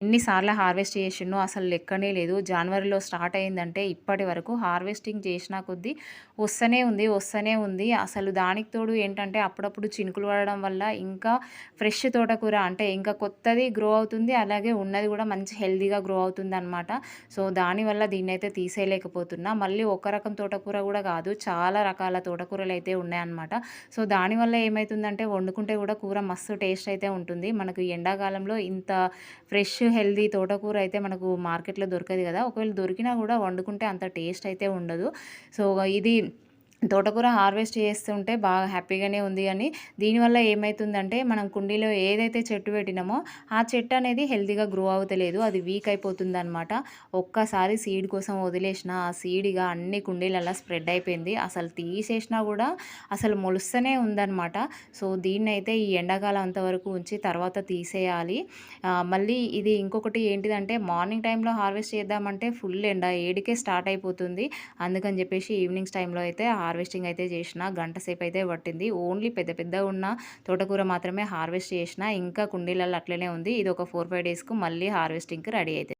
ఎన్నిసార్లు హార్వెస్ట్ చేసిండో అసలు లెక్కనే లేదు. జనవరిలో స్టార్ట్ అయిందంటే ఇప్పటి వరకు హార్వెస్టింగ్ చేసిన కొద్దీ వస్తూనే ఉంది. అసలు దానికి తోడు ఏంటంటే అప్పుడప్పుడు చినుకులు పడడం వల్ల ఇంకా ఫ్రెష్ తోటకూర అంటే ఇంకా కొత్తది గ్రో అవుతుంది. అలాగే ఉన్నది కూడా మంచి హెల్తీగా గ్రో అవుతుందనమాట. సో, దానివల్ల దీన్నైతే తీసేయలేకపోతున్నా. మళ్ళీ ఒక రకం తోటకూర కూడా కాదు, చాలా రకాల తోటకూరలైతే ఉన్నాయన్నమాట. సో, దానివల్ల ఏమైతుందంటే వండుకుంటే కూడా కూర మస్తు టేస్ట్ అయితే ఉంటుంది. మనకు ఎండాకాలంలో ఇంత ఫ్రెష్ హెల్తీ తోటకూర అయితే మనకు మార్కెట్‌లో దొరకదు గదా! ఒకవేళ దొరికినా గూడా వండుకుంటే అంత టేస్ట్ అయితే ఉండదు. సో, ఇది తోటకూర హార్వెస్ట్ చేస్తుంటే బాగా హ్యాపీగానే ఉంది గానీ, దీనివల్ల ఏమైతుందంటే మనం కుండీలో ఏదైతే చెట్టు పెట్టినామో ఆ చెట్టు అనేది హెల్తీగా గ్రో అవుతలేదు. అది వీక్ అయిపోతుందనమాట. ఒక్కసారి సీడ్ కోసం వదిలేసిన ఆ సీడ్ ఇగ అన్ని కుండీలల్లా స్ప్రెడ్ అయిపోయింది. అసలు తీసేసినా గూడా అసలు మొలుస్తనే ఉందనమాట. సో, దీన్నైతే ఈ ఎండాకాలం అంతవరకు ఉంచి తర్వాత తీసేయాలి. మళ్ళీ ఇది ఇంకొకటి ఏంటిదంటే మార్నింగ్ టైంలో హార్వెస్ట్ చేద్దామంటే ఫుల్ ఎండ 7కే స్టార్ట్ అయిపోతుంది. అందుకని జెప్పేసి ఈవినింగ్స్ టైంలో అయితే హార్వెస్టింగ్ అయితే చేసిన. గంట సేపు అయితే పట్టింది. ఓన్లీ పెద్ద పెద్దగా ఉన్న తోటకూర మాత్రమే హార్వెస్ట్ చేసిన. ఇంకా కుండీలలో అట్లనే ఉంది. ఇది ఒక 4, 5 డేస్‌కు మళ్ళీ హార్వెస్టింగ్‌కి రెడీ అయితది.